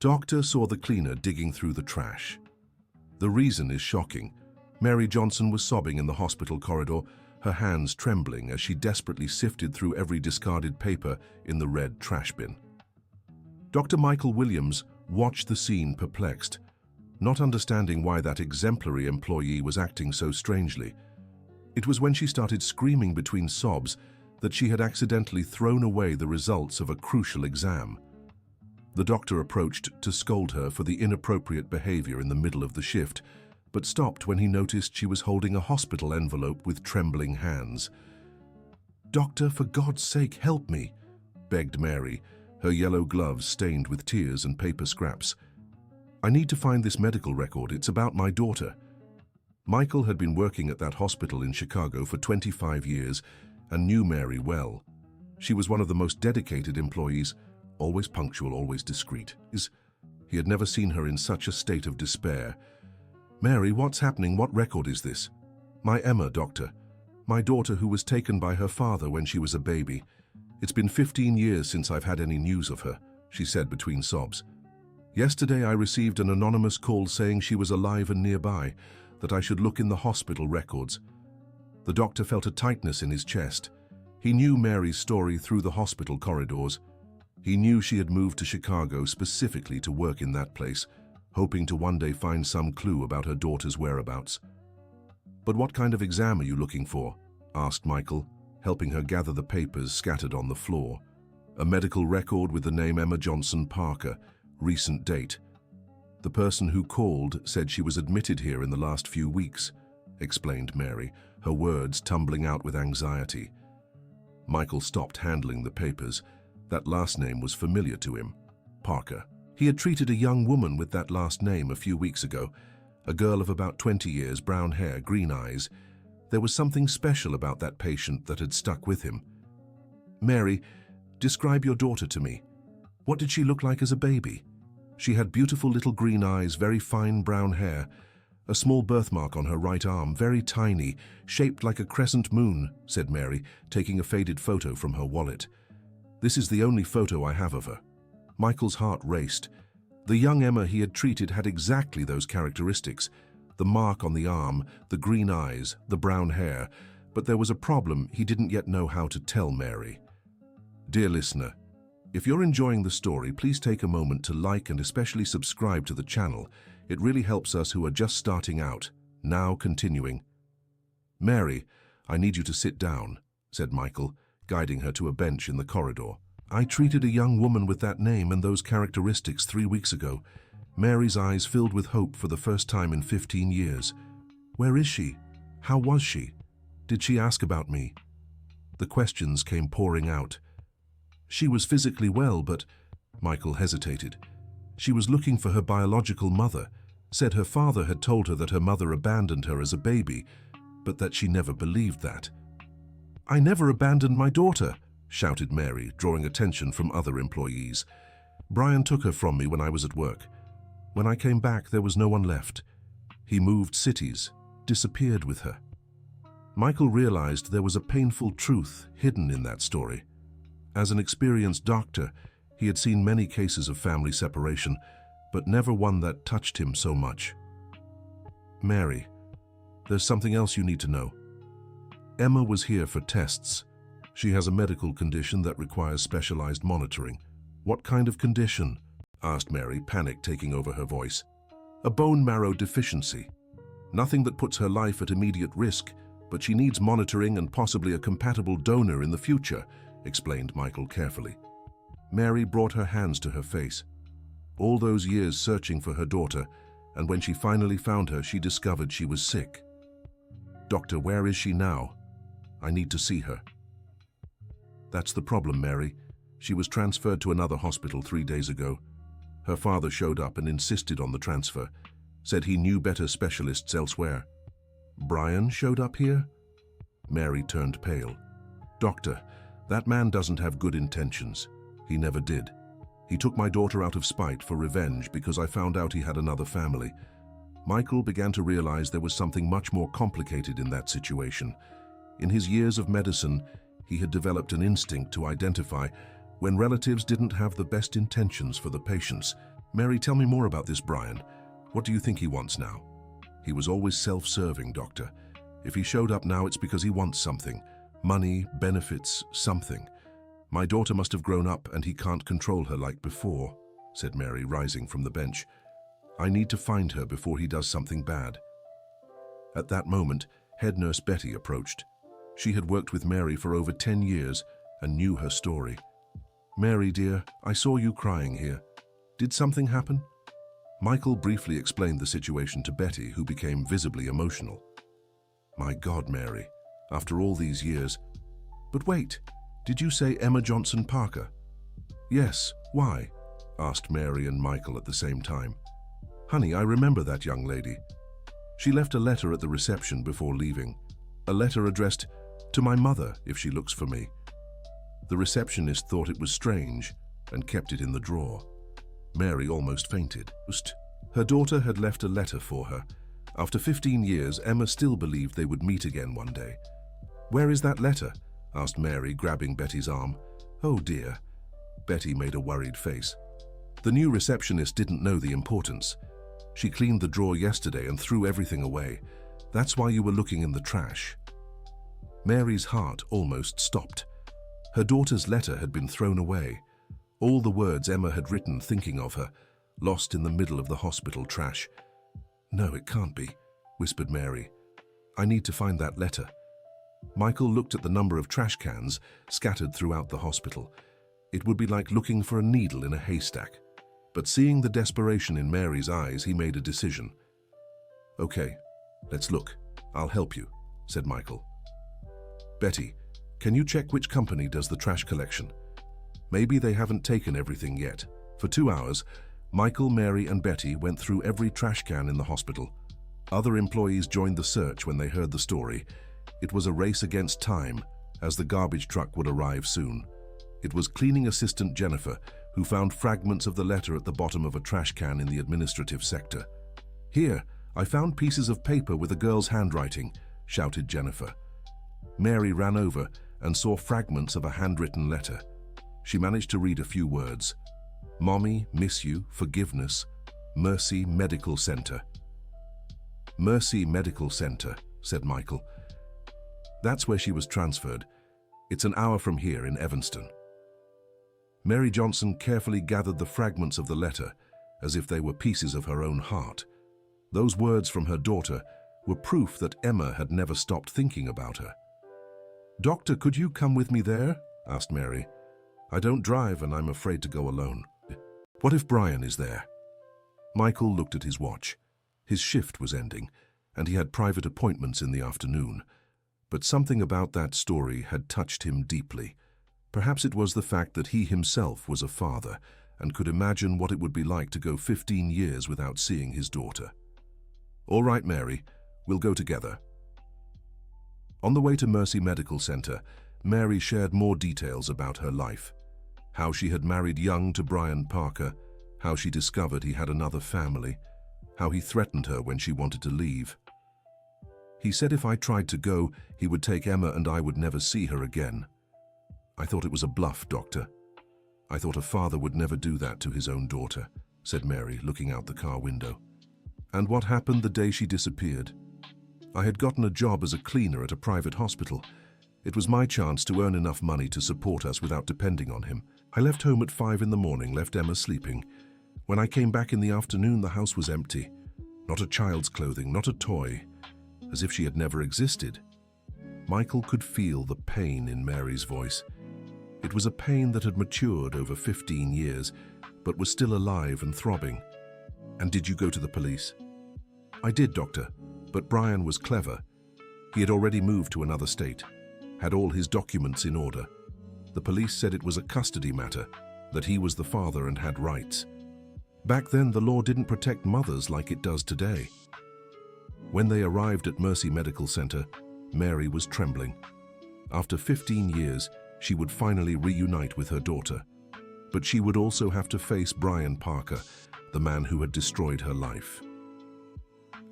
Doctor saw the cleaner digging through the trash. The reason is shocking. Mary Johnson was sobbing in the hospital corridor, her hands trembling as she desperately sifted through every discarded paper in the red trash bin. Dr. Michael Williams watched the scene perplexed, not understanding why that exemplary employee was acting so strangely. It was when she started screaming between sobs that she had accidentally thrown away the results of a crucial exam. The doctor approached to scold her for the inappropriate behavior in the middle of the shift, but stopped when he noticed she was holding a hospital envelope with trembling hands. "Doctor, for God's sake, help me," begged Mary, her yellow gloves stained with tears and paper scraps. "I need to find this medical record. It's about my daughter." Michael had been working at that hospital in Chicago for 25 years and knew Mary well. She was one of the most dedicated employees, always punctual, always discreet. He had never seen her in such a state of despair. "Mary, what's happening? What record is this?" "My Emma, doctor. My daughter who was taken by her father when she was a baby. It's been 15 years since I've had any news of her," she said between sobs. "Yesterday I received an anonymous call saying she was alive and nearby, that I should look in the hospital records." The doctor felt a tightness in his chest. He knew Mary's story through the hospital corridors. He knew she had moved to Chicago specifically to work in that place, hoping to one day find some clue about her daughter's whereabouts. "But what kind of exam are you looking for?" asked Michael, helping her gather the papers scattered on the floor. "A medical record with the name Emma Johnson Parker, recent date. The person who called said she was admitted here in the last few weeks," explained Mary, her words tumbling out with anxiety. Michael stopped handling the papers. That last name was familiar to him. Parker. He had treated a young woman with that last name a few weeks ago, a girl of about 20 years, brown hair, green eyes. There was something special about that patient that had stuck with him. "Mary, describe your daughter to me. What did she look like as a baby?" "She had beautiful little green eyes, very fine brown hair, a small birthmark on her right arm, very tiny, shaped like a crescent moon," said Mary, taking a faded photo from her wallet. "This is the only photo I have of her." Michael's heart raced. The young Emma he had treated had exactly those characteristics: the mark on the arm, the green eyes, the brown hair, but there was a problem he didn't yet know how to tell Mary. Dear listener, if you're enjoying the story, please take a moment to like and especially subscribe to the channel. It really helps us who are just starting out. Now continuing. "Mary, I need you to sit down," said Michael, guiding her to a bench in the corridor. "I treated a young woman with that name and those characteristics 3 weeks ago." Mary's eyes filled with hope for the first time in 15 years. "Where is she? How was she? Did she ask about me?" The questions came pouring out. "She was physically well, but—" Michael hesitated. "She was looking for her biological mother, said her father had told her that her mother abandoned her as a baby, but that she never believed that." "I never abandoned my daughter," shouted Mary, drawing attention from other employees. "Brian took her from me when I was at work. When I came back, there was no one left. He moved cities, disappeared with her." Michael realized there was a painful truth hidden in that story. As an experienced doctor, he had seen many cases of family separation, but never one that touched him so much. "Mary, there's something else you need to know. Emma was here for tests. She has a medical condition that requires specialized monitoring." "What kind of condition?" asked Mary, panic taking over her voice. "A bone marrow deficiency. Nothing that puts her life at immediate risk, but she needs monitoring and possibly a compatible donor in the future," explained Michael carefully. Mary brought her hands to her face. All those years searching for her daughter, and when she finally found her, she discovered she was sick. "Doctor, where is she now? I need to see her." "That's the problem, Mary. She was transferred to another hospital 3 days ago. Her father showed up and insisted on the transfer, said he knew better specialists elsewhere." "Brian showed up here?" Mary turned pale. "Doctor, that man doesn't have good intentions. He never did. He took my daughter out of spite for revenge because I found out he had another family." Michael began to realize there was something much more complicated in that situation. In his years of medicine, he had developed an instinct to identify when relatives didn't have the best intentions for the patients. Mary, tell me more about this Brian. What do you think he wants now? He was always self-serving, Doctor. If he showed up now, it's because he wants something. Money, benefits, something. My daughter must have grown up and he can't control her like before, said Mary, rising from the bench. I need to find her before he does something bad. At that moment, head nurse Betty approached. She had worked with Mary for over 10 years and knew her story. Mary, dear, I saw you crying here. Did something happen? Michael briefly explained the situation to Betty, who became visibly emotional. My God, Mary, after all these years. But wait, did you say Emma Johnson Parker? Yes, why? Asked Mary and Michael at the same time. Honey, I remember that young lady. She left a letter at the reception before leaving. A letter addressed to my mother if she looks for me. The receptionist thought it was strange and kept it in the drawer. Mary almost fainted. Her daughter had left a letter for her. After 15 years, Emma still believed they would meet again one day. Where is that letter? Asked Mary, grabbing Betty's arm. Oh dear. Betty made a worried face. The new receptionist didn't know the importance. She cleaned the drawer yesterday and threw everything away. That's why you were looking in the trash. Mary's heart almost stopped. Her daughter's letter had been thrown away. All the words Emma had written thinking of her, lost in the middle of the hospital trash. No, it can't be, whispered Mary. I need to find that letter. Michael looked at the number of trash cans scattered throughout the hospital. It would be like looking for a needle in a haystack. But seeing the desperation in Mary's eyes, he made a decision. Okay, let's look. I'll help you, said Michael. Betty, can you check which company does the trash collection? Maybe they haven't taken everything yet. For 2 hours, Michael, Mary, and Betty went through every trash can in the hospital. Other employees joined the search when they heard the story. It was a race against time, as the garbage truck would arrive soon. It was cleaning assistant Jennifer who found fragments of the letter at the bottom of a trash can in the administrative sector. Here, I found pieces of paper with a girl's handwriting, shouted Jennifer. Mary ran over and saw fragments of a handwritten letter. She managed to read a few words. Mommy, miss you, forgiveness, Mercy Medical Center. Mercy Medical Center, said Michael. That's where she was transferred. It's an hour from here in Evanston. Mary Johnson carefully gathered the fragments of the letter as if they were pieces of her own heart. Those words from her daughter were proof that Emma had never stopped thinking about her. Doctor, could you come with me there? Asked Mary. I don't drive and I'm afraid to go alone. What if Brian is there? Michael looked at his watch. His shift was ending, and he had private appointments in the afternoon. But something about that story had touched him deeply. Perhaps it was the fact that he himself was a father and could imagine what it would be like to go 15 years without seeing his daughter. All right, Mary, we'll go together. On the way to Mercy Medical Center, Mary shared more details about her life. How she had married young to Brian Parker, how she discovered he had another family, how he threatened her when she wanted to leave. He said if I tried to go, he would take Emma and I would never see her again. I thought it was a bluff, Doctor. I thought a father would never do that to his own daughter, said Mary, looking out the car window. And what happened the day she disappeared? I had gotten a job as a cleaner at a private hospital. It was my chance to earn enough money to support us without depending on him. I left home at 5 in the morning, left Emma sleeping. When I came back in the afternoon, the house was empty. Not a child's clothing, not a toy, as if she had never existed. Michael could feel the pain in Mary's voice. It was a pain that had matured over 15 years, but was still alive and throbbing. And did you go to the police? I did, Doctor, but Brian was clever. He had already moved to another state, had all his documents in order. The police said it was a custody matter, that he was the father and had rights. Back then, the law didn't protect mothers like it does today. When they arrived at Mercy Medical Center, Mary was trembling. After 15 years, she would finally reunite with her daughter. But she would also have to face Brian Parker, the man who had destroyed her life.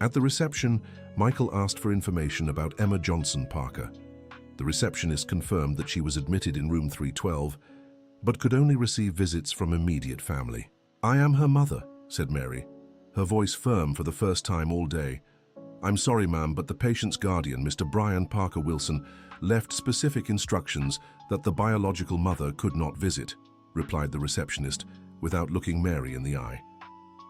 At the reception, Michael asked for information about Emma Johnson Parker. The receptionist confirmed that she was admitted in room 312, but could only receive visits from immediate family. I am her mother, said Mary, her voice firm for the first time all day. "I'm sorry, ma'am, but the patient's guardian, Mr. Brian Parker Wilson, left specific instructions that the biological mother could not visit," replied the receptionist, without looking Mary in the eye.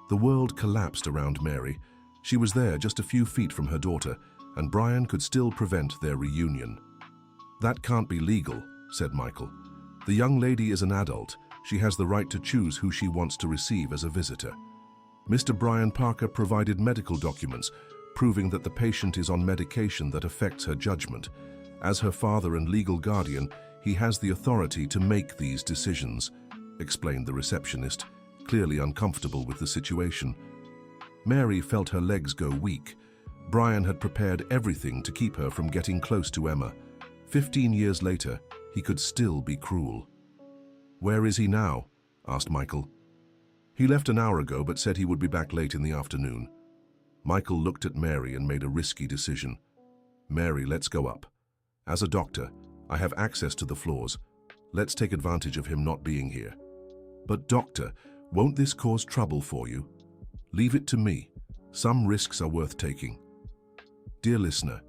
The world collapsed around Mary. She was there just a few feet from her daughter, and Brian could still prevent their reunion. "That can't be legal," said Michael. "The young lady is an adult. She has the right to choose who she wants to receive as a visitor." Mr. Brian Parker provided medical documents proving that the patient is on medication that affects her judgment. As her father and legal guardian, he has the authority to make these decisions, explained the receptionist, clearly uncomfortable with the situation. Mary felt her legs go weak. Brian had prepared everything to keep her from getting close to Emma. 15 years later, he could still be cruel. "Where is he now?" asked Michael. "He left an hour ago but said he would be back late in the afternoon." Michael looked at Mary and made a risky decision. "Mary, let's go up. As a doctor, I have access to the floors. Let's take advantage of him not being here." "But doctor, won't this cause trouble for you?" "Leave it to me. Some risks are worth taking." Dear listener,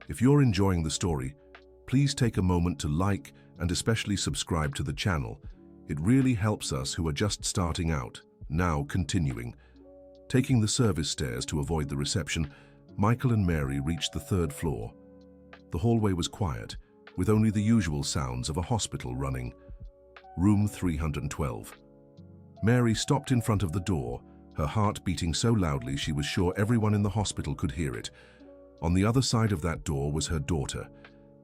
if you're enjoying the story, please take a moment to like and especially subscribe to the channel. It really helps us who are just starting out. Now continuing. Taking the service stairs to avoid the reception, Michael and Mary reached the 3rd floor. The hallway was quiet, with only the usual sounds of a hospital running. Room 312. Mary stopped in front of the door, her heart beating so loudly she was sure everyone in the hospital could hear it. On the other side of that door was her daughter,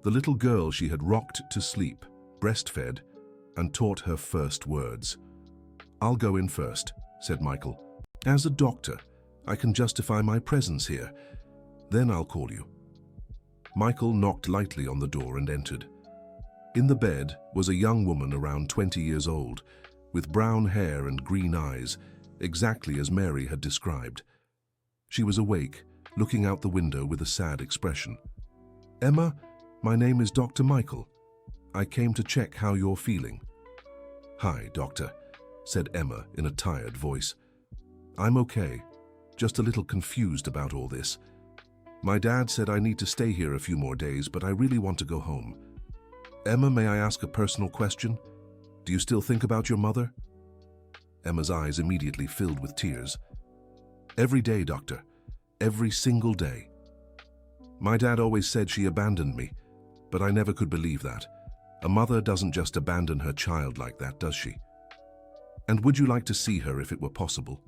the little girl she had rocked to sleep, breastfed, and taught her first words. "I'll go in first," said Michael. "As a doctor, I can justify my presence here. Then I'll call you." Michael knocked lightly on the door and entered. In the bed was a young woman around 20 years old, with brown hair and green eyes, exactly as Mary had described. She was awake, looking out the window with a sad expression. "Emma, my name is Dr. Michael. I came to check how you're feeling." "Hi, doctor," said Emma in a tired voice. "I'm okay, just a little confused about all this. My dad said I need to stay here a few more days, but I really want to go home. Emma, may I ask a personal question? Do you still think about your mother?" Emma's eyes immediately filled with tears. "Every day, doctor. Every single day. My dad always said she abandoned me, but I never could believe that. A mother doesn't just abandon her child like that, does she? And would you like to see her if it were possible?"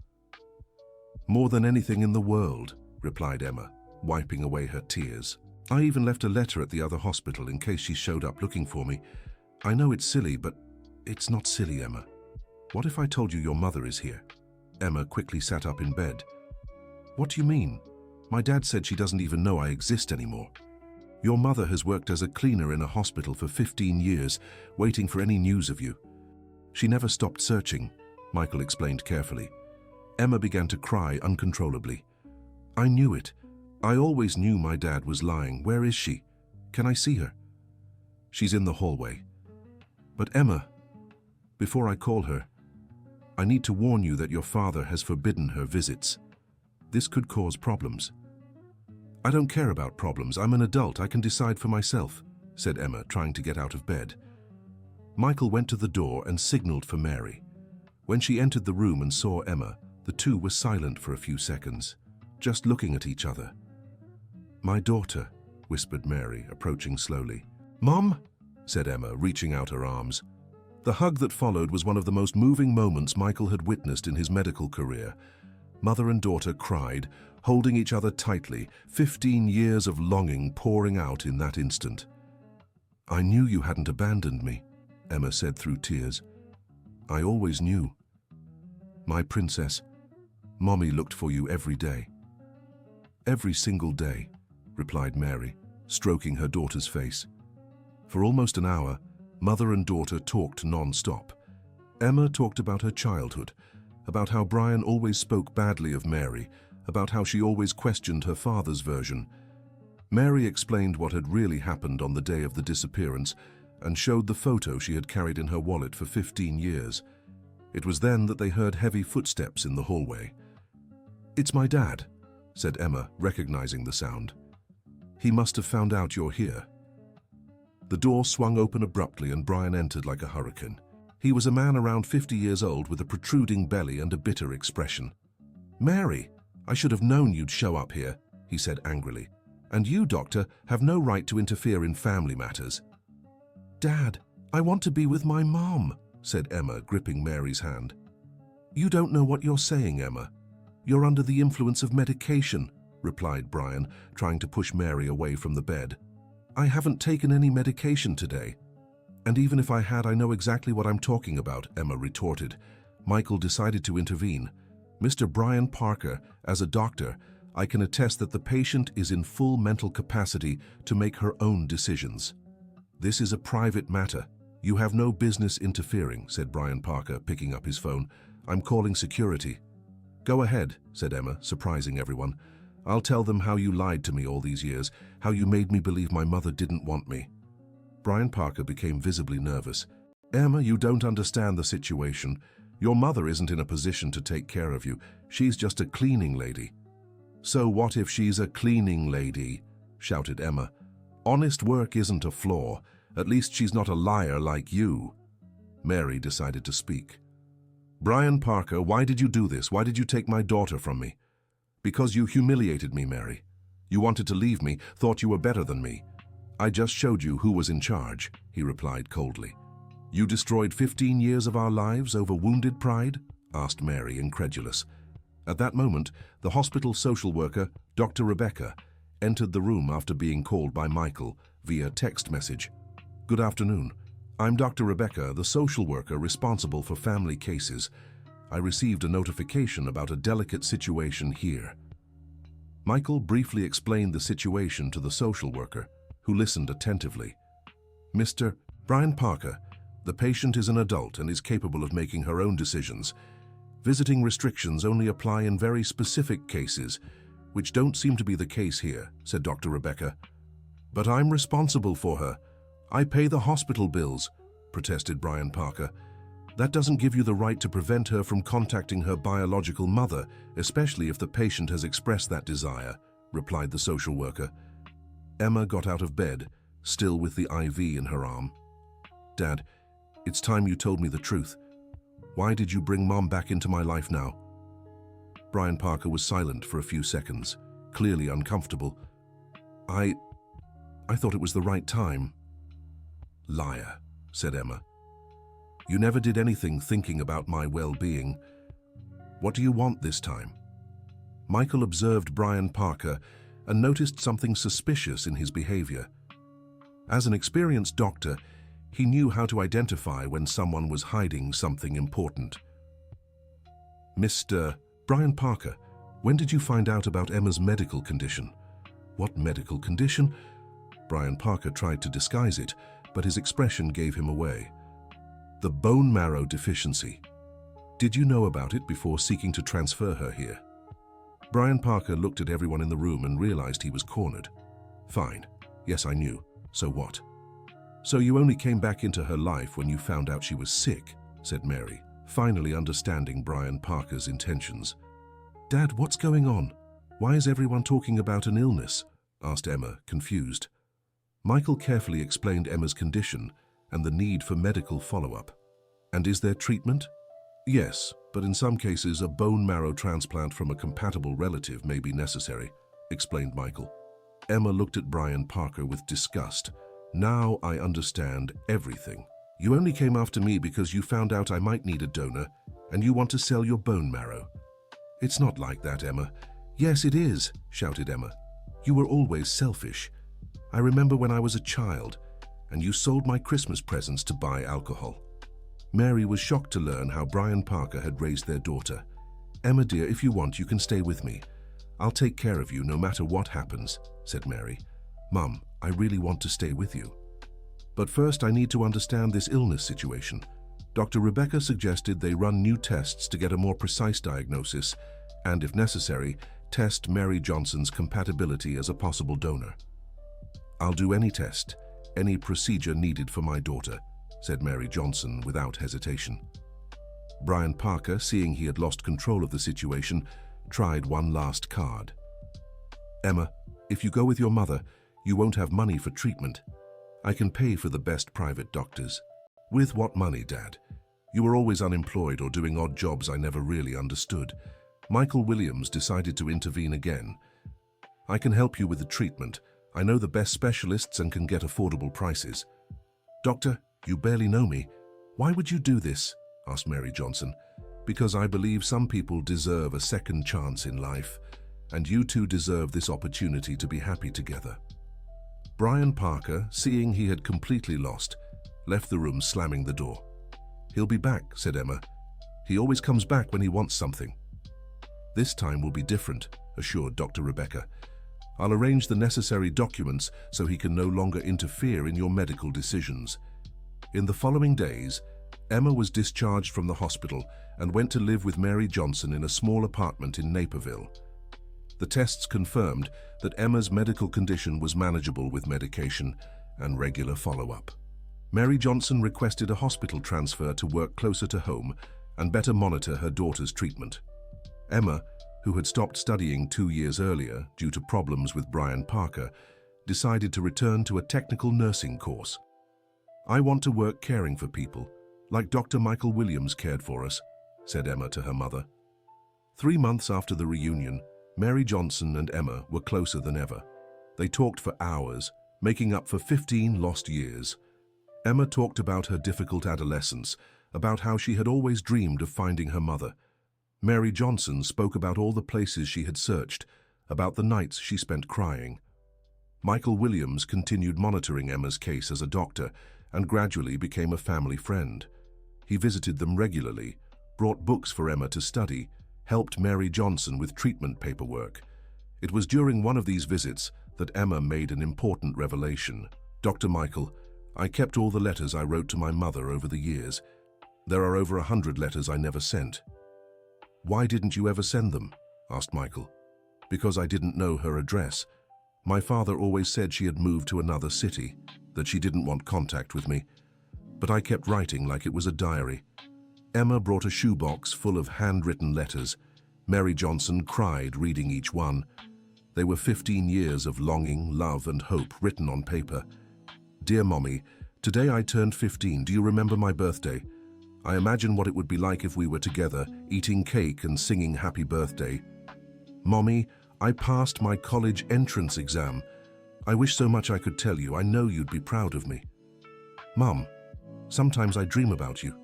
"More than anything in the world," replied Emma, wiping away her tears. "I even left a letter at the other hospital in case she showed up looking for me. I know it's silly, but it's not silly, Emma. What if I told you your mother is here?" Emma quickly sat up in bed. "What do you mean? My dad said she doesn't even know I exist anymore. Your mother has worked as a cleaner in a hospital for 15 years, waiting for any news of you. She never stopped searching," Michael explained carefully. Emma began to cry uncontrollably. "I knew it. I always knew my dad was lying. Where is she? Can I see her?" "She's in the hallway." "But Emma, before I call her, I need to warn you that your father has forbidden her visits. This could cause problems." "I don't care about problems. I'm an adult. I can decide for myself," said Emma, trying to get out of bed. Michael went to the door and signaled for Mary. When she entered the room and saw Emma, the two were silent for a few seconds, just looking at each other. "My daughter," whispered Mary, approaching slowly. "Mom," said Emma, reaching out her arms. The hug that followed was one of the most moving moments Michael had witnessed in his medical career. Mother and daughter cried, holding each other tightly, 15 years of longing pouring out in that instant. "I knew you hadn't abandoned me," Emma said through tears. "I always knew. My princess, Mommy looked for you every day." "Every single day," replied Mary, stroking her daughter's face. For almost an hour, mother and daughter talked non-stop. Emma talked about her childhood, about how Brian always spoke badly of Mary, about how she always questioned her father's version. Mary explained what had really happened on the day of the disappearance and showed the photo she had carried in her wallet for 15 years. It was then that they heard heavy footsteps in the hallway. "It's my dad," said Emma, recognizing the sound. "He must have found out you're here." The door swung open abruptly and Brian entered like a hurricane. He was a man around 50 years old with a protruding belly and a bitter expression. "Mary, I should have known you'd show up here," he said angrily. "And you, Doctor, have no right to interfere in family matters." "Dad, I want to be with my mom," said Emma, gripping Mary's hand. "You don't know what you're saying, Emma. You're under the influence of medication," replied Brian, trying to push Mary away from the bed. "I haven't taken any medication today." "And even if I had, I know exactly what I'm talking about," Emma retorted. Michael decided to intervene. "Mr. Brian Parker, as a doctor, I can attest that the patient is in full mental capacity to make her own decisions. This is a private matter. You have no business interfering," said Brian Parker, picking up his phone. "I'm calling security." "Go ahead," said Emma, surprising everyone. "I'll tell them how you lied to me all these years, how you made me believe my mother didn't want me." Brian Parker became visibly nervous. "Emma, you don't understand the situation. Your mother isn't in a position to take care of you. She's just a cleaning lady." "So what if she's a cleaning lady?" shouted Emma. "Honest work isn't a flaw. At least she's not a liar like you." Mary decided to speak. "Brian Parker, why did you do this? Why did you take my daughter from me?" "Because you humiliated me, Mary. You wanted to leave me, thought you were better than me." "I just showed you who was in charge," he replied coldly. "You destroyed 15 years of our lives over wounded pride?" asked Mary, incredulous. At that moment, the hospital social worker, Dr. Rebecca, entered the room after being called by Michael via text message. "Good afternoon. I'm Dr. Rebecca, the social worker responsible for family cases. I received a notification about a delicate situation here." Michael briefly explained the situation to the social worker, who listened attentively. "Mr. Brian Parker, the patient is an adult and is capable of making her own decisions. Visiting restrictions only apply in very specific cases, which don't seem to be the case here," said Dr. Rebecca. "But I'm responsible for her. I pay the hospital bills," protested Brian Parker. "That doesn't give you the right to prevent her from contacting her biological mother, especially if the patient has expressed that desire," replied the social worker. Emma got out of bed, still with the IV in her arm. "Dad, it's time you told me the truth. Why did you bring Mom back into my life now?" Brian Parker was silent for a few seconds, clearly uncomfortable. I thought it was the right time." "Liar," said Emma. "You never did anything thinking about my well-being. What do you want this time?" Michael observed Brian Parker and noticed something suspicious in his behavior. As an experienced doctor, he knew how to identify when someone was hiding something important. "Mr. Brian Parker, when did you find out about Emma's medical condition?" "What medical condition?" Brian Parker tried to disguise it, but his expression gave him away. "The bone marrow deficiency. Did you know about it before seeking to transfer her here?" Brian Parker looked at everyone in the room and realized he was cornered. "Fine. Yes, I knew. So what?" "So you only came back into her life when you found out she was sick," said Mary, finally understanding Brian Parker's intentions. "Dad, what's going on? Why is everyone talking about an illness?" asked Emma, confused. Michael carefully explained Emma's condition and the need for medical follow-up. "And is there treatment?" "Yes, but in some cases a bone marrow transplant from a compatible relative may be necessary," explained Michael. Emma looked at Brian Parker with disgust. "Now I understand everything. You only came after me because you found out I might need a donor, and you want to sell your bone marrow." "It's not like that, Emma." "Yes, it is," shouted Emma. "You were always selfish. I remember when I was a child, and you sold my Christmas presents to buy alcohol." Mary was shocked to learn how Brian Parker had raised their daughter. "Emma dear, if you want, you can stay with me. I'll take care of you no matter what happens," said Mary. "Mum, I really want to stay with you. But first I need to understand this illness situation." Dr. Rebecca suggested they run new tests to get a more precise diagnosis and, if necessary, test Mary Johnson's compatibility as a possible donor. "I'll do any test, any procedure needed for my daughter," said Mary Johnson without hesitation. Brian Parker, seeing he had lost control of the situation, tried one last card. "Emma, if you go with your mother, you won't have money for treatment. I can pay for the best private doctors." "With what money, Dad? You were always unemployed or doing odd jobs I never really understood." Michael Williams decided to intervene again. "I can help you with the treatment. I know the best specialists and can get affordable prices." "Doctor, you barely know me. Why would you do this?" asked Mary Johnson. "Because I believe some people deserve a second chance in life, and you two deserve this opportunity to be happy together." Brian Parker, seeing he had completely lost, left the room slamming the door. "He'll be back," said Emma. "He always comes back when he wants something." "This time will be different," assured Dr. Rebecca. "I'll arrange the necessary documents so he can no longer interfere in your medical decisions." In the following days, Emma was discharged from the hospital and went to live with Mary Johnson in a small apartment in Naperville. The tests confirmed that Emma's medical condition was manageable with medication and regular follow-up. Mary Johnson requested a hospital transfer to work closer to home and better monitor her daughter's treatment. Emma, who had stopped studying 2 years earlier due to problems with Brian Parker, decided to return to a technical nursing course. "I want to work caring for people, like Dr. Michael Williams cared for us," said Emma to her mother. 3 months after the reunion, Mary Johnson and Emma were closer than ever. They talked for hours, making up for 15 lost years. Emma talked about her difficult adolescence, about how she had always dreamed of finding her mother. Mary Johnson spoke about all the places she had searched, about the nights she spent crying. Michael Williams continued monitoring Emma's case as a doctor and gradually became a family friend. He visited them regularly, brought books for Emma to study, helped Mary Johnson with treatment paperwork. It was during one of these visits that Emma made an important revelation. "Dr. Michael, I kept all the letters I wrote to my mother over the years. There are over 100 letters I never sent." "Why didn't you ever send them?" asked Michael. "Because I didn't know her address. My father always said she had moved to another city, that she didn't want contact with me. But I kept writing like it was a diary." Emma brought a shoebox full of handwritten letters. Mary Johnson cried reading each one. They were 15 years of longing, love, and hope written on paper. "Dear Mommy, today I turned 15. Do you remember my birthday? I imagine what it would be like if we were together, eating cake and singing happy birthday. Mommy, I passed my college entrance exam. I wish so much I could tell you. I know you'd be proud of me. Mom, sometimes I dream about you.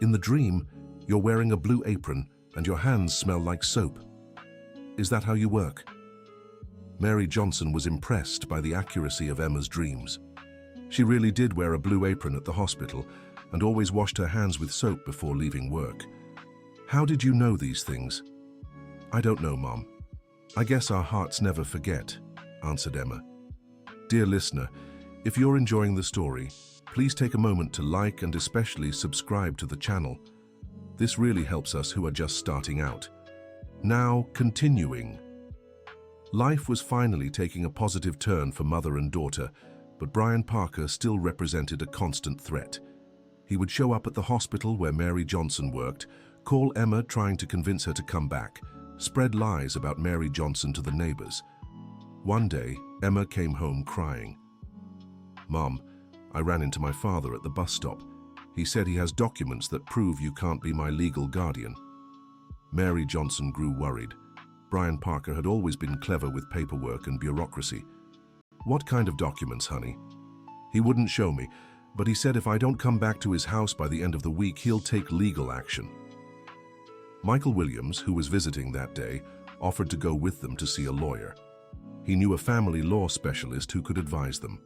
In the dream, you're wearing a blue apron and your hands smell like soap. Is that how you work?" Mary Johnson was impressed by the accuracy of Emma's dreams. She really did wear a blue apron at the hospital and always washed her hands with soap before leaving work. "How did you know these things?" "I don't know, Mom. I guess our hearts never forget," answered Emma. Dear listener, if you're enjoying the story, please take a moment to like and especially subscribe to the channel. This really helps us who are just starting out. Now, continuing. Life was finally taking a positive turn for mother and daughter, but Brian Parker still represented a constant threat. He would show up at the hospital where Mary Johnson worked, call Emma trying to convince her to come back, spread lies about Mary Johnson to the neighbors. One day, Emma came home crying. "Mom, I ran into my father at the bus stop. He said he has documents that prove you can't be my legal guardian." Mary Johnson grew worried. Brian Parker had always been clever with paperwork and bureaucracy. "What kind of documents, honey?" "He wouldn't show me, but he said if I don't come back to his house by the end of the week, he'll take legal action." Michael Williams, who was visiting that day, offered to go with them to see a lawyer. He knew a family law specialist who could advise them.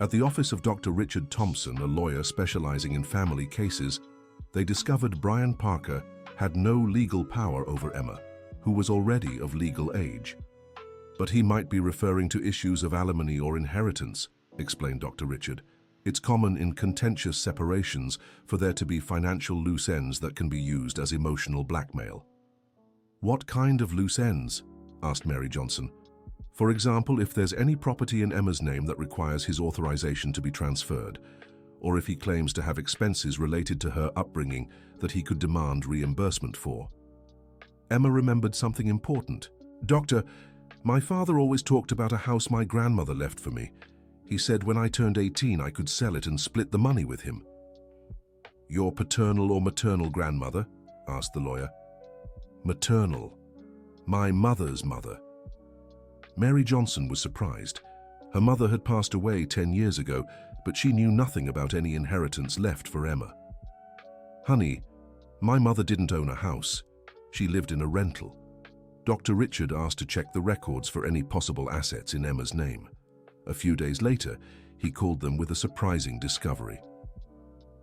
At the office of Dr. Richard Thompson, a lawyer specializing in family cases, they discovered Brian Parker had no legal power over Emma, who was already of legal age. "But he might be referring to issues of alimony or inheritance," explained Dr. Richard. "It's common in contentious separations for there to be financial loose ends that can be used as emotional blackmail." "What kind of loose ends?" asked Mary Johnson. "For example, if there's any property in Emma's name that requires his authorization to be transferred, or if he claims to have expenses related to her upbringing that he could demand reimbursement for. Emma remembered something important. "Doctor, my father always talked about a house my grandmother left for me. He said when I turned 18 I could sell it and split the money with him." "Your paternal or maternal grandmother?" asked the lawyer. "Maternal. My mother's mother." Mary Johnson was surprised. Her mother had passed away 10 years ago, but she knew nothing about any inheritance left for Emma. "Honey, my mother didn't own a house. She lived in a rental." Dr. Richard asked to check the records for any possible assets in Emma's name. A few days later, he called them with a surprising discovery.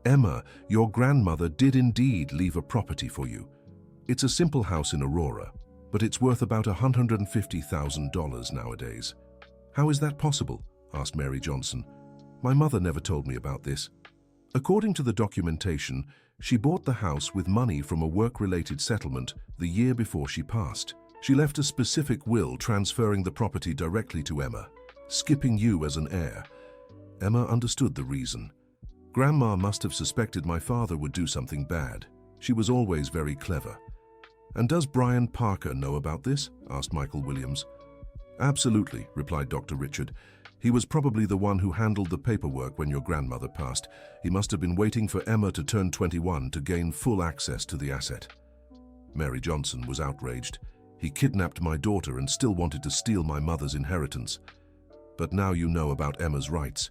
"Emma, your grandmother did indeed leave a property for you. It's a simple house in Aurora, but it's worth about $150,000 nowadays." "How is that possible?" asked Mary Johnson. "My mother never told me about this." According to the documentation, she bought the house with money from a work-related settlement the year before she passed. She left a specific will transferring the property directly to Emma, skipping you as an heir. Emma understood the reason. "Grandma must have suspected my father would do something bad. She was always very clever." "And does Brian Parker know about this?" asked Michael Williams. "Absolutely," replied Dr. Richard. "He was probably the one who handled the paperwork when your grandmother passed. He must have been waiting for Emma to turn 21 to gain full access to the asset." Mary Johnson was outraged. "He kidnapped my daughter and still wanted to steal my mother's inheritance. But now you know about Emma's rights.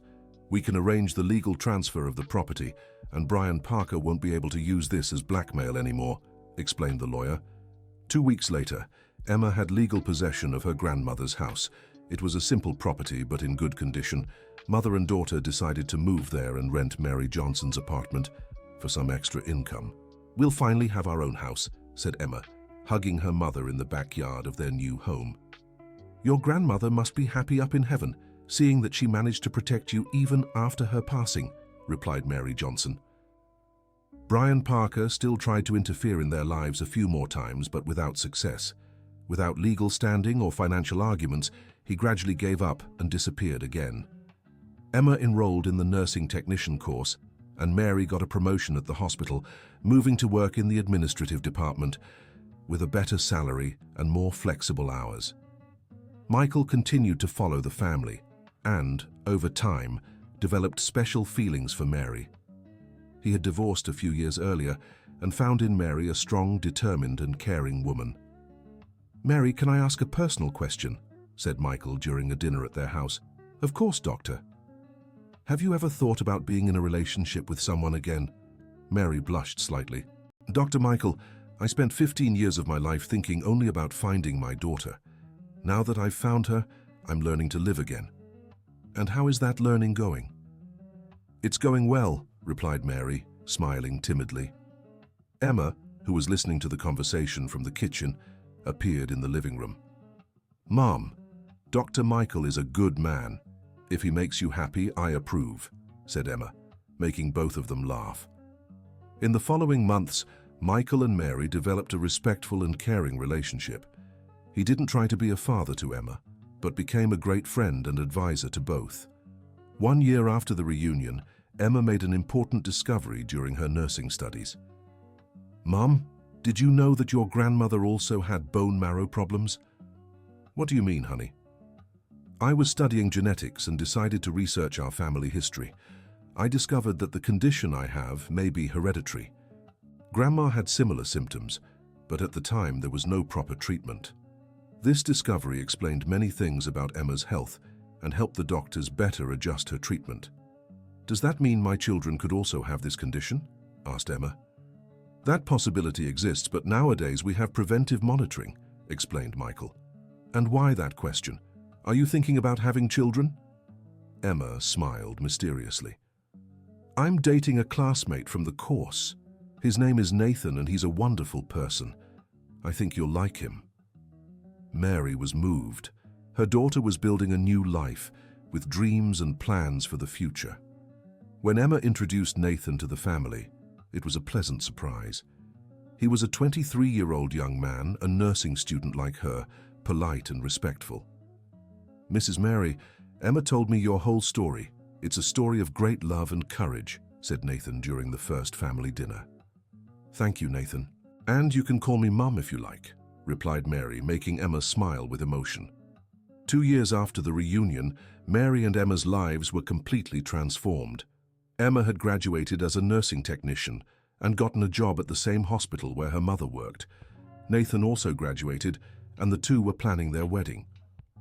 We can arrange the legal transfer of the property, and Brian Parker won't be able to use this as blackmail anymore," explained the lawyer. 2 weeks later, Emma had legal possession of her grandmother's house. It was a simple property, but in good condition. Mother and daughter decided to move there and rent Mary Johnson's apartment for some extra income. "We'll finally have our own house," said Emma, hugging her mother in the backyard of their new home. "Your grandmother must be happy up in heaven, seeing that she managed to protect you even after her passing," replied Mary Johnson. Brian Parker still tried to interfere in their lives a few more times, but without success. Without legal standing or financial arguments, he gradually gave up and disappeared again. Emma enrolled in the nursing technician course, and Mary got a promotion at the hospital, moving to work in the administrative department with a better salary and more flexible hours. Michael continued to follow the family and, over time, developed special feelings for Mary. He had divorced a few years earlier and found in Mary a strong, determined and caring woman. "Mary, can I ask a personal question?" said Michael during a dinner at their house. "Of course, Doctor." "Have you ever thought about being in a relationship with someone again?" Mary blushed slightly. "Dr. Michael, I spent 15 years of my life thinking only about finding my daughter. Now that I've found her, I'm learning to live again." "And how is that learning going?" "It's going well," replied Mary, smiling timidly. Emma, who was listening to the conversation from the kitchen, appeared in the living room. "Mom, Dr. Michael is a good man. If he makes you happy, I approve," said Emma, making both of them laugh. In the following months, Michael and Mary developed a respectful and caring relationship. He didn't try to be a father to Emma, but became a great friend and advisor to both. 1 year after the reunion, Emma made an important discovery during her nursing studies. "Mom, did you know that your grandmother also had bone marrow problems?" "What do you mean, honey?" "I was studying genetics and decided to research our family history. I discovered that the condition I have may be hereditary. Grandma had similar symptoms, but at the time there was no proper treatment. This discovery explained many things about Emma's health and helped the doctors better adjust her treatment." "Does that mean my children could also have this condition?" asked Emma. "That possibility exists, but nowadays we have preventive monitoring," explained Michael. "And why that question? Are you thinking about having children?" Emma smiled mysteriously. "I'm dating a classmate from the course. His name is Nathan and he's a wonderful person. I think you'll like him." Mary was moved. Her daughter was building a new life, with dreams and plans for the future. When Emma introduced Nathan to the family, it was a pleasant surprise. He was a 23-year-old young man, a nursing student like her, polite and respectful. "Mrs. Mary, Emma told me your whole story. It's a story of great love and courage, said Nathan during the first family dinner. Thank you, Nathan. And you can call me Mum if you like, replied Mary, making Emma smile with emotion. 2 years after the reunion, Mary and Emma's lives were completely transformed. Emma had graduated as a nursing technician and gotten a job at the same hospital where her mother worked. Nathan also graduated, and the two were planning their wedding.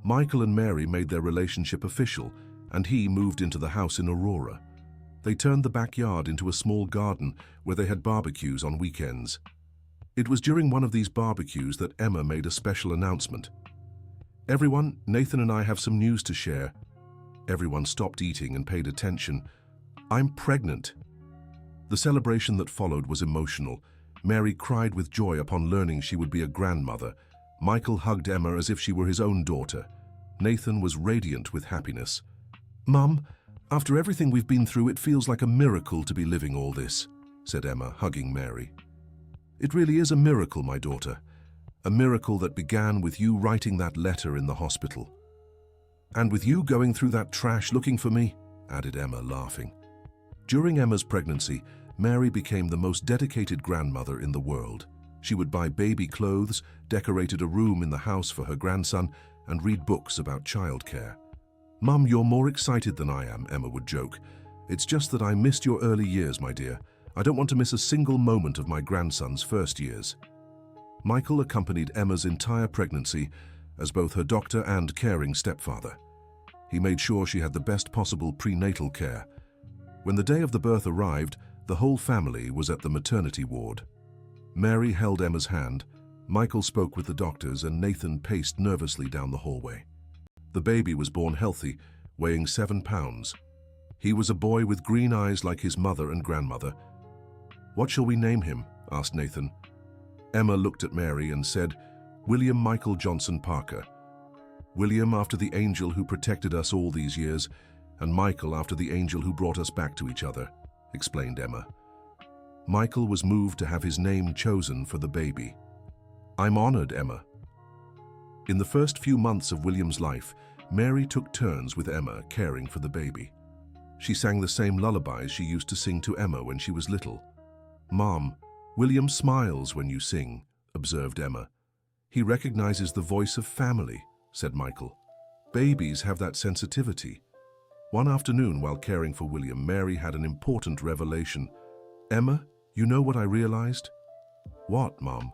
Michael and Mary made their relationship official, and he moved into the house in Aurora. They turned the backyard into a small garden where they had barbecues on weekends. It was during one of these barbecues that Emma made a special announcement. Everyone, Nathan and I have some news to share. Everyone stopped eating and paid attention. I'm pregnant. The celebration that followed was emotional. Mary cried with joy upon learning she would be a grandmother. Michael hugged Emma as if she were his own daughter. Nathan was radiant with happiness. Mum, after everything we've been through, it feels like a miracle to be living all this, said Emma, hugging Mary. It really is a miracle, my daughter. A miracle that began with you writing that letter in the hospital. And with you going through that trash looking for me, added Emma, laughing. During Emma's pregnancy, Mary became the most dedicated grandmother in the world. She would buy baby clothes, decorated a room in the house for her grandson, and read books about childcare. Mum, you're more excited than I am, Emma would joke. It's just that I missed your early years, my dear. I don't want to miss a single moment of my grandson's first years. Michael accompanied Emma's entire pregnancy as both her doctor and caring stepfather. He made sure she had the best possible prenatal care. When the day of the birth arrived, the whole family was at the maternity ward. Mary held Emma's hand, Michael spoke with the doctors, and Nathan paced nervously down the hallway. The baby was born healthy, weighing 7 pounds. He was a boy with green eyes like his mother and grandmother. What shall we name him? Asked Nathan. Emma looked at Mary and said, William Michael Johnson Parker. William after the angel who protected us all these years, and Michael after the angel who brought us back to each other, explained Emma. Michael was moved to have his name chosen for the baby. I'm honored, Emma. In the first few months of William's life, Mary took turns with Emma caring for the baby. She sang the same lullabies she used to sing to Emma when she was little. Mom, William smiles when you sing, observed Emma. He recognizes the voice of family, said Michael. Babies have that sensitivity. One afternoon while caring for William, Mary had an important revelation. Emma, you know what I realized? What, Mom?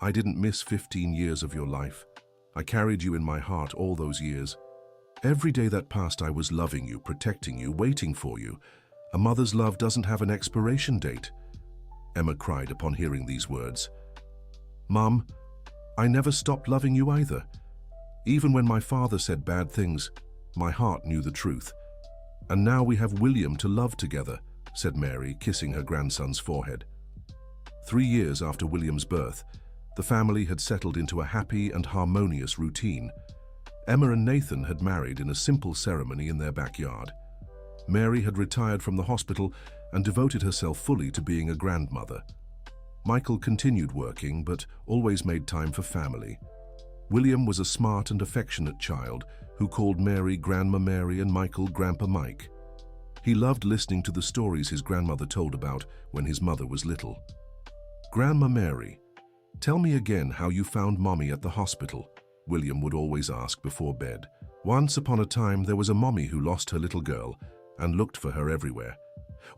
I didn't miss 15 years of your life. I carried you in my heart all those years. Every day that passed, I was loving you, protecting you, waiting for you. A mother's love doesn't have an expiration date. Emma cried upon hearing these words. Mom, I never stopped loving you either. Even when my father said bad things, my heart knew the truth. And now we have William to love together, said Mary, kissing her grandson's forehead. 3 years after William's birth, the family had settled into a happy and harmonious routine. Emma and Nathan had married in a simple ceremony in their backyard. Mary had retired from the hospital and devoted herself fully to being a grandmother. Michael continued working, but always made time for family. William was a smart and affectionate child who called Mary Grandma Mary and Michael Grandpa Mike. He loved listening to the stories his grandmother told about when his mother was little. Grandma Mary, tell me again how you found Mommy at the hospital, William would always ask before bed. Once upon a time, there was a mommy who lost her little girl and looked for her everywhere.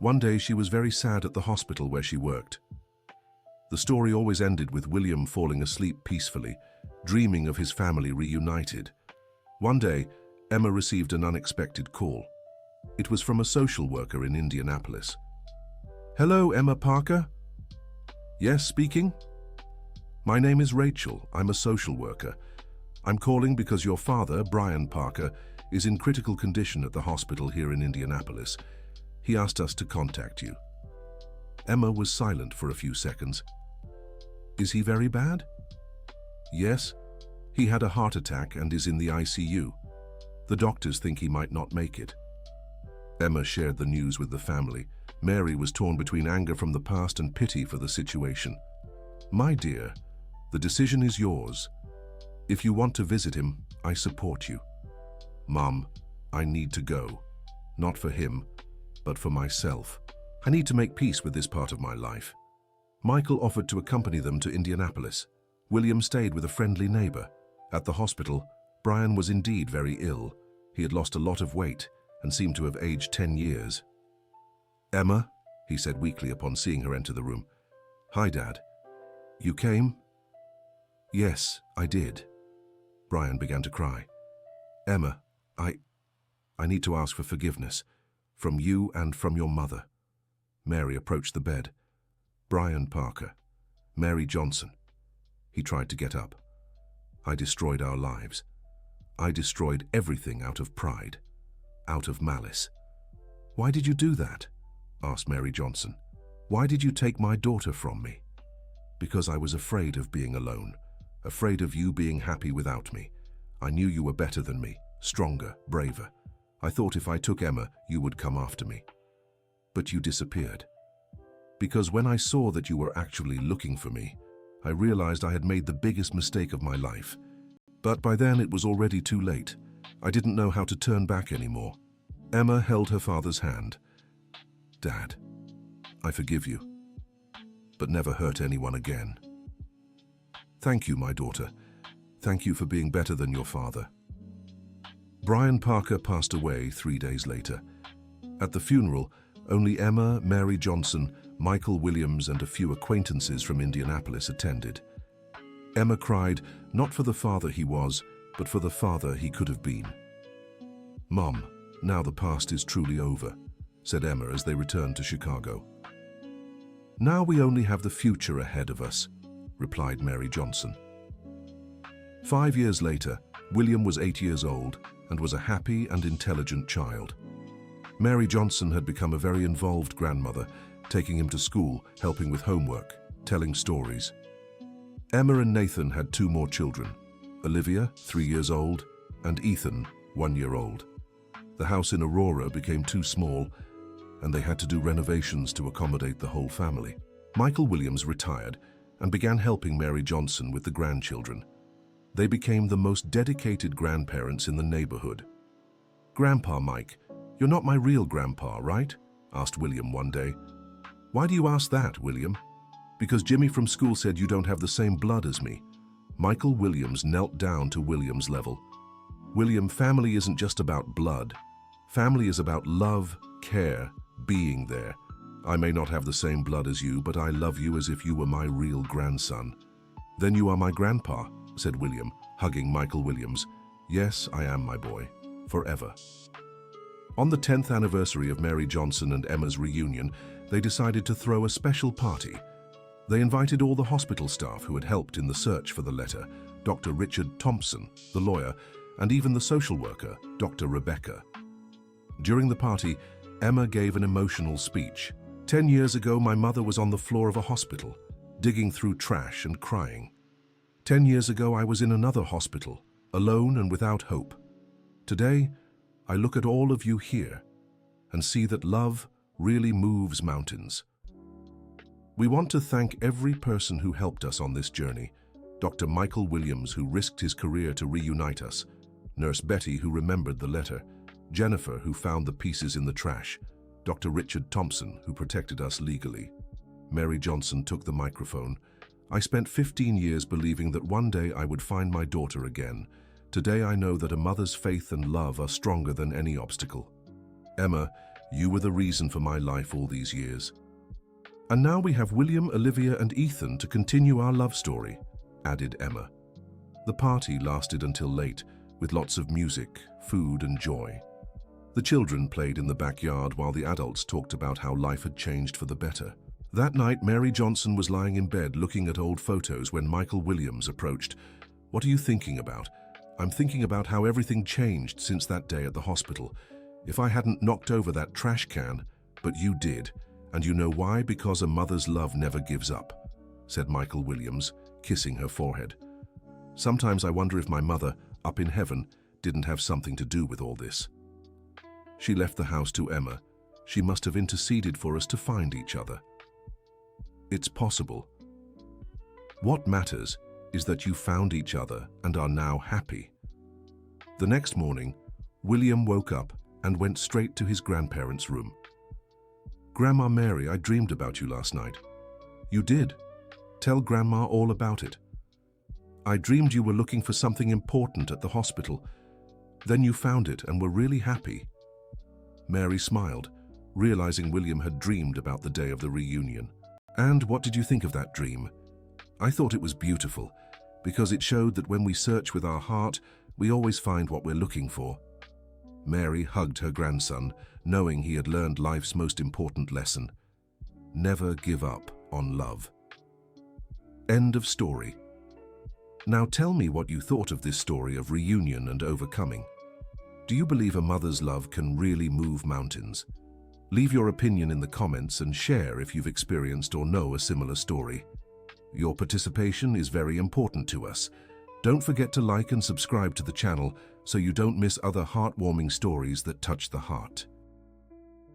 One day, she was very sad at the hospital where she worked. The story always ended with William falling asleep peacefully, dreaming of his family reunited. One day, Emma received an unexpected call. It was from a social worker in Indianapolis. Hello, Emma Parker? Yes, speaking? My name is Rachel. I'm a social worker. I'm calling because your father, Brian Parker, is in critical condition at the hospital here in Indianapolis. He asked us to contact you. Emma was silent for a few seconds. Is he very bad? Yes. He had a heart attack and is in the ICU. The doctors think he might not make it. Emma shared the news with the family. Mary was torn between anger from the past and pity for the situation. My dear, the decision is yours. If you want to visit him, I support you. Mom, I need to go. Not for him, but for myself. I need to make peace with this part of my life. Michael offered to accompany them to Indianapolis. William stayed with a friendly neighbor. At the hospital, Brian was indeed very ill. He had lost a lot of weight and seemed to have aged 10 years. "Emma," he said weakly upon seeing her enter the room. "Hi, Dad. You came?" "Yes, I did." Brian began to cry. "Emma, I need to ask for forgiveness, from you and from your mother." Mary approached the bed. "Brian Parker, Mary Johnson." He tried to get up. "I destroyed our lives. I destroyed everything out of pride, out of malice." "Why did you do that?" asked Mary Johnson. "Why did you take my daughter from me?" "Because I was afraid of being alone, afraid of you being happy without me. I knew you were better than me, stronger, braver. I thought if I took Emma, you would come after me. But you disappeared. Because when I saw that you were actually looking for me, I realized I had made the biggest mistake of my life. But by then it was already too late. I didn't know how to turn back anymore." Emma held her father's hand. "Dad, I forgive you, but never hurt anyone again." "Thank you, my daughter. Thank you for being better than your father." Brian Parker passed away 3 days later. At the funeral, only Emma, Mary Johnson, Michael Williams, and a few acquaintances from Indianapolis attended. Emma cried, not for the father he was, but for the father he could have been. "Mom, now the past is truly over," said Emma as they returned to Chicago. "Now we only have the future ahead of us," replied Mary Johnson. 5 years later, William was 8 years old and was a happy and intelligent child. Mary Johnson had become a very involved grandmother, taking him to school, helping with homework, telling stories. Emma and Nathan had 2 more children, Olivia, 3 years old, and Ethan, 1 year old. The house in Aurora became too small, and they had to do renovations to accommodate the whole family. Michael Williams retired and began helping Mary Johnson with the grandchildren. They became the most dedicated grandparents in the neighborhood. "Grandpa Mike, you're not my real grandpa, right?" asked William one day. "Why do you ask that, William?" "Because Jimmy from school said you don't have the same blood as me." Michael Williams knelt down to William's level. "William, family isn't just about blood. Family is about love, care, being there. I may not have the same blood as you, but I love you as if you were my real grandson." "Then you are my grandpa," said William, hugging Michael Williams. "Yes, I am, my boy. Forever." On the 10th anniversary of Mary Johnson and Emma's reunion, they decided to throw a special party. They invited all the hospital staff who had helped in the search for the letter, Dr. Richard Thompson, the lawyer, and even the social worker, Dr. Rebecca. During the party, Emma gave an emotional speech. "10 years ago, my mother was on the floor of a hospital, digging through trash and crying. 10 years ago, I was in another hospital, alone and without hope. Today, I look at all of you here and see that love really moves mountains. We want to thank every person who helped us on this journey. Dr. Michael Williams, who risked his career to reunite us, Nurse Betty, who remembered the letter, Jennifer, who found the pieces in the trash, Dr. Richard Thompson, who protected us legally." Mary Johnson took the microphone. "I spent 15 years believing that one day I would find my daughter again. Today I know that a mother's faith and love are stronger than any obstacle. Emma, you were the reason for my life all these years. And now we have William, Olivia, and Ethan to continue our love story," added Emma. The party lasted until late, with lots of music, food, and joy. The children played in the backyard while the adults talked about how life had changed for the better. That night, Mary Johnson was lying in bed looking at old photos when Michael Williams approached. "What are you thinking about?" "I'm thinking about how everything changed since that day at the hospital. If I hadn't knocked over that trash can, but you did. And you know why? Because a mother's love never gives up," said Michael Williams, kissing her forehead. "Sometimes I wonder if my mother, up in heaven, didn't have something to do with all this." She left the house to Emma. She must have interceded for us to find each other. It's possible. What matters is that you found each other and are now happy. The next morning, William woke up and went straight to his grandparents' room. "Grandma Mary, I dreamed about you last night." "You did? Tell Grandma all about it." "I dreamed you were looking for something important at the hospital. Then you found it and were really happy." Mary smiled, realizing William had dreamed about the day of the reunion. "And what did you think of that dream?" "I thought it was beautiful, because it showed that when we search with our heart, we always find what we're looking for." Mary hugged her grandson, knowing he had learned life's most important lesson: never give up on love. End of story. Now tell me what you thought of this story of reunion and overcoming. Do you believe a mother's love can really move mountains? Leave your opinion in the comments and share if you've experienced or know a similar story. Your participation is very important to us. Don't forget to like and subscribe to the channel so you don't miss other heartwarming stories that touch the heart.